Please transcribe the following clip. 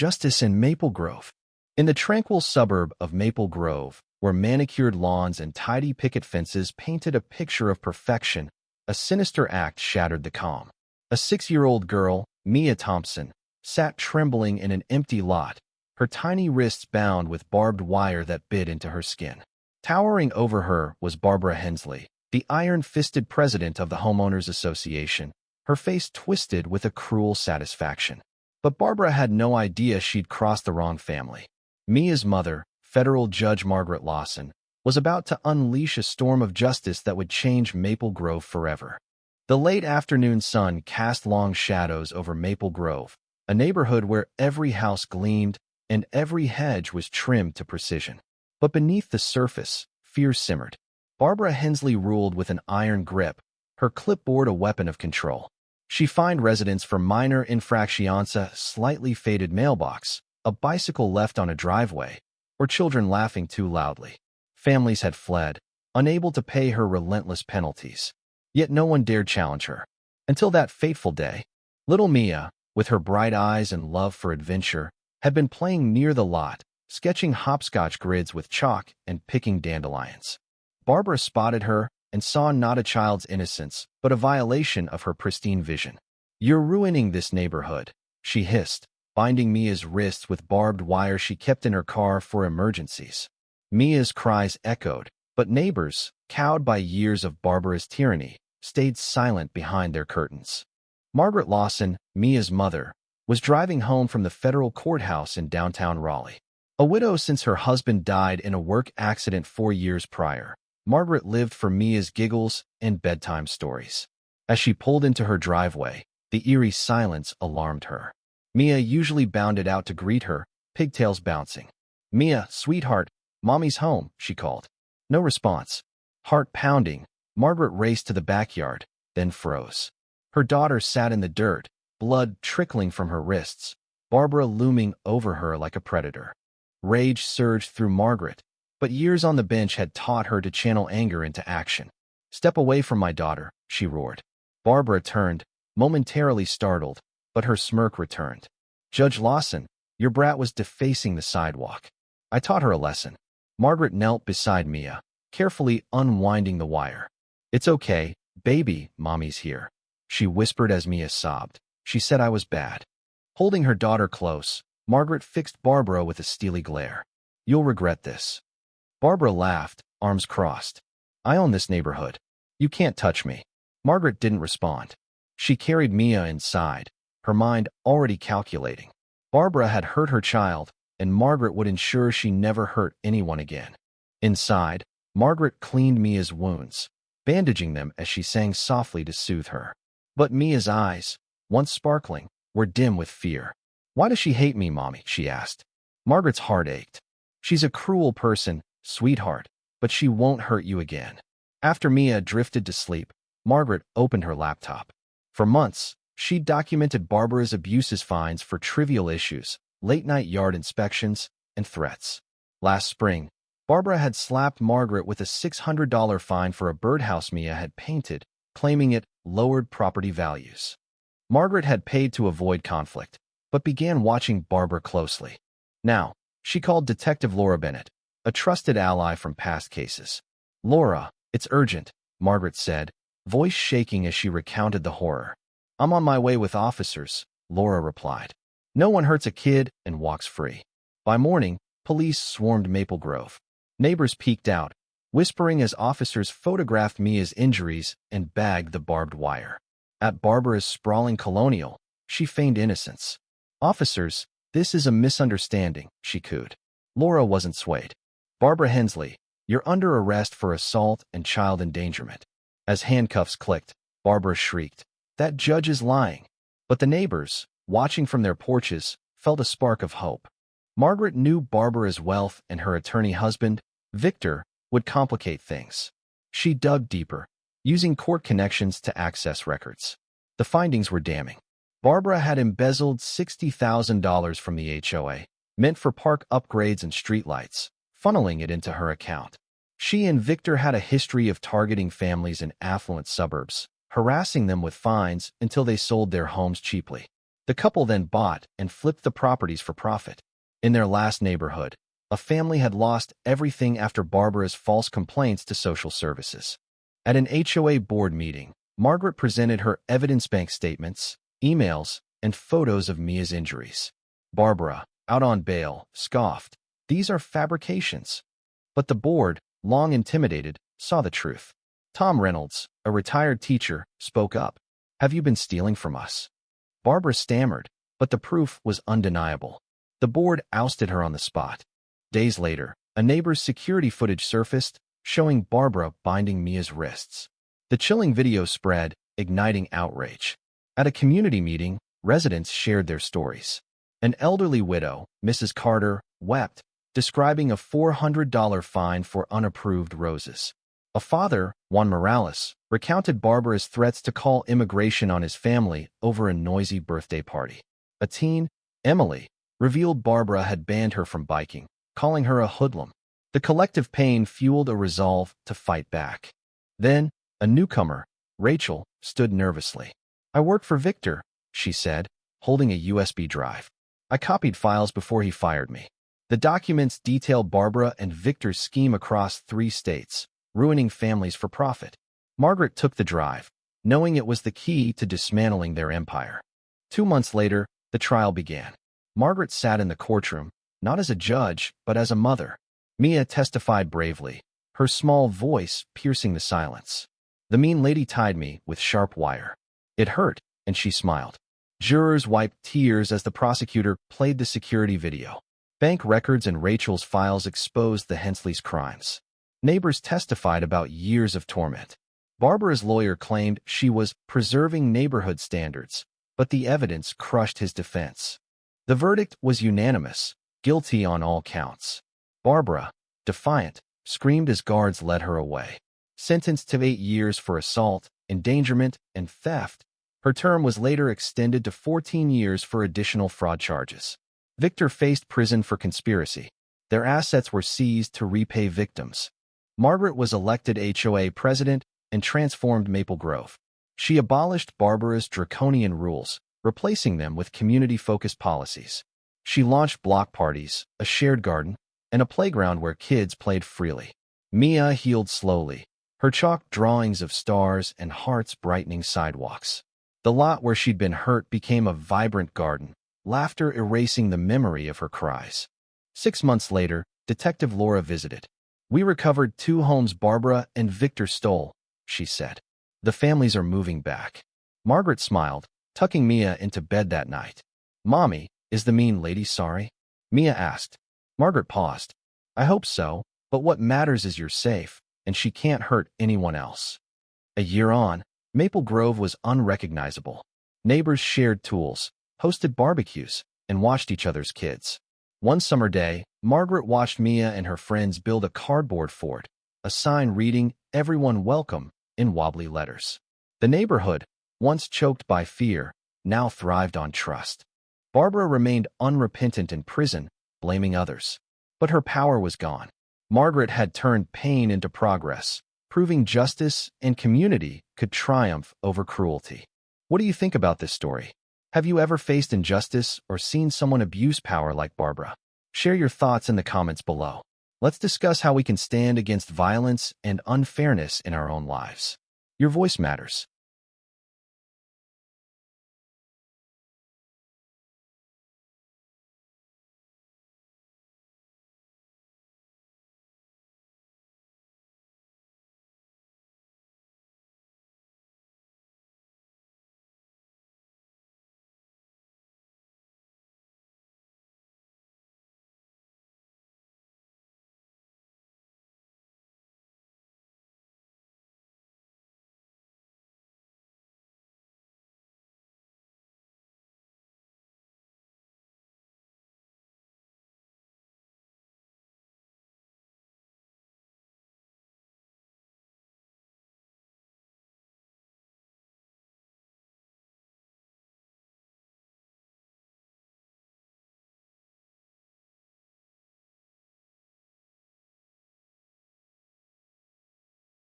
justice in Maple Grove. In the tranquil suburb of Maple Grove, where manicured lawns and tidy picket fences painted a picture of perfection, a sinister act shattered the calm. A 6-year-old girl, Mia Thompson, sat trembling in an empty lot, her tiny wrists bound with barbed wire that bit into her skin. Towering over her was Barbara Hensley, the iron-fisted president of the Homeowners Association, her face twisted with a cruel satisfaction. But Barbara had no idea she'd crossed the wrong family. Mia's mother, federal judge Margaret Lawson, was about to unleash a storm of justice that would change Maple Grove forever. The late afternoon sun cast long shadows over Maple Grove, a neighborhood where every house gleamed and every hedge was trimmed to precision. But beneath the surface, fear simmered. Barbara Hensley ruled with an iron grip, her clipboard a weapon of control. She fined residents for minor infractions, a slightly faded mailbox, a bicycle left on a driveway, or children laughing too loudly. Families had fled, unable to pay her relentless penalties. Yet no one dared challenge her. Until that fateful day, little Mia, with her bright eyes and love for adventure, had been playing near the lot, sketching hopscotch grids with chalk and picking dandelions. Barbara spotted her and saw not a child's innocence, but a violation of her pristine vision. "You're ruining this neighborhood," she hissed, binding Mia's wrists with barbed wire she kept in her car for emergencies. Mia's cries echoed, but neighbors, cowed by years of Barbara's tyranny, stayed silent behind their curtains. Margaret Lawson, Mia's mother, was driving home from the federal courthouse in downtown Raleigh. A widow since her husband died in a work accident 4 years prior, Margaret lived for Mia's giggles and bedtime stories. As she pulled into her driveway, the eerie silence alarmed her. Mia usually bounded out to greet her, pigtails bouncing. "Mia, sweetheart, Mommy's home," she called. No response. Heart pounding, Margaret raced to the backyard, then froze. Her daughter sat in the dirt, blood trickling from her wrists, Barbara looming over her like a predator. Rage surged through Margaret, but years on the bench had taught her to channel anger into action. "Step away from my daughter," she roared. Barbara turned, momentarily startled, but her smirk returned. "Judge Lawson, your brat was defacing the sidewalk. I taught her a lesson." Margaret knelt beside Mia, carefully unwinding the wire. "It's okay, baby, Mommy's here," she whispered as Mia sobbed. "She said I was bad." Holding her daughter close, Margaret fixed Barbara with a steely glare. "You'll regret this." Barbara laughed, arms crossed. "I own this neighborhood. You can't touch me." Margaret didn't respond. She carried Mia inside, her mind already calculating. Barbara had hurt her child, and Margaret would ensure she never hurt anyone again. Inside, Margaret cleaned Mia's wounds, bandaging them as she sang softly to soothe her. But Mia's eyes, once sparkling, were dim with fear. "Why does she hate me, Mommy?" she asked. Margaret's heart ached. "She's a cruel person, sweetheart, but she won't hurt you again." After Mia drifted to sleep, Margaret opened her laptop. For months, she documented Barbara's abuses, fines for trivial issues, late-night yard inspections, and threats. Last spring, Barbara had slapped Margaret with a $600 fine for a birdhouse Mia had painted, claiming it lowered property values. Margaret had paid to avoid conflict, but began watching Barbara closely. Now, she called Detective Laura Bennett, a trusted ally from past cases. "Laura, it's urgent," Margaret said, voice shaking as she recounted the horror. "I'm on my way with officers," Laura replied. "No one hurts a kid and walks free." By morning, police swarmed Maple Grove. Neighbors peeked out, whispering as officers photographed Mia's injuries and bagged the barbed wire. At Barbara's sprawling colonial, she feigned innocence. "Officers, this is a misunderstanding," she cooed. Laura wasn't swayed. "Barbara Hensley, you're under arrest for assault and child endangerment." As handcuffs clicked, Barbara shrieked, "That judge is lying." But the neighbors, watching from their porches, felt a spark of hope. Margaret knew Barbara's wealth and her attorney husband, Victor, would complicate things. She dug deeper, using court connections to access records. The findings were damning. Barbara had embezzled $60,000 from the HOA, meant for park upgrades and streetlights, funneling it into her account. She and Victor had a history of targeting families in affluent suburbs, harassing them with fines until they sold their homes cheaply. The couple then bought and flipped the properties for profit. In their last neighborhood, a family had lost everything after Barbara's false complaints to social services. At an HOA board meeting, Margaret presented her evidence bank statements, emails, and photos of Mia's injuries. Barbara, out on bail, scoffed, "These are fabrications." But the board, long intimidated, saw the truth. Tom Reynolds, a retired teacher, spoke up. "Have you been stealing from us?" Barbara stammered, but the proof was undeniable. The board ousted her on the spot. Days later, a neighbor's security footage surfaced, showing Barbara binding Mia's wrists. The chilling video spread, igniting outrage. At a community meeting, residents shared their stories. An elderly widow, Mrs. Carter, wept, describing a $400 fine for unapproved roses. A father, Juan Morales, recounted Barbara's threats to call immigration on his family over a noisy birthday party. A teen, Emily, revealed Barbara had banned her from biking, calling her a hoodlum. The collective pain fueled a resolve to fight back. Then, a newcomer, Rachel, stood nervously. "I work for Victor," she said, holding a USB drive. "I copied files before he fired me." The documents detail Barbara and Victor's scheme across 3 states, ruining families for profit. Margaret took the drive, knowing it was the key to dismantling their empire. 2 months later, the trial began. Margaret sat in the courtroom, not as a judge, but as a mother. Mia testified bravely, her small voice piercing the silence. "The mean lady tied me with sharp wire. It hurt," and she smiled. Jurors wiped tears as the prosecutor played the security video. Bank records and Rachel's files exposed the Hensleys' crimes. Neighbors testified about years of torment. Barbara's lawyer claimed she was preserving neighborhood standards, but the evidence crushed his defense. The verdict was unanimous, guilty on all counts. Barbara, defiant, screamed as guards led her away. Sentenced to 8 years for assault, endangerment, and theft, her term was later extended to 14 years for additional fraud charges. Victor faced prison for conspiracy. Their assets were seized to repay victims. Margaret was elected HOA president and transformed Maple Grove. She abolished Barbara's draconian rules, replacing them with community-focused policies. She launched block parties, a shared garden, and a playground where kids played freely. Mia healed slowly, her chalk drawings of stars and hearts brightening sidewalks. The lot where she'd been hurt became a vibrant garden, laughter erasing the memory of her cries. 6 months later, Detective Laura visited. "We recovered 2 homes Barbara and Victor stole," she said. "The families are moving back." Margaret smiled, tucking Mia into bed that night. "Mommy, is the mean lady sorry?" Mia asked. Margaret paused. "I hope so, but what matters is you're safe, and she can't hurt anyone else." A year on, Maple Grove was unrecognizable. Neighbors shared tools, hosted barbecues, and watched each other's kids. One summer day, Margaret watched Mia and her friends build a cardboard fort, a sign reading, "Everyone welcome," in wobbly letters. The neighborhood, once choked by fear, now thrived on trust. Barbara remained unrepentant in prison, blaming others. But her power was gone. Margaret had turned pain into progress, proving justice and community could triumph over cruelty. What do you think about this story? Have you ever faced injustice or seen someone abuse power like Barbara? Share your thoughts in the comments below. Let's discuss how we can stand against violence and unfairness in our own lives. Your voice matters.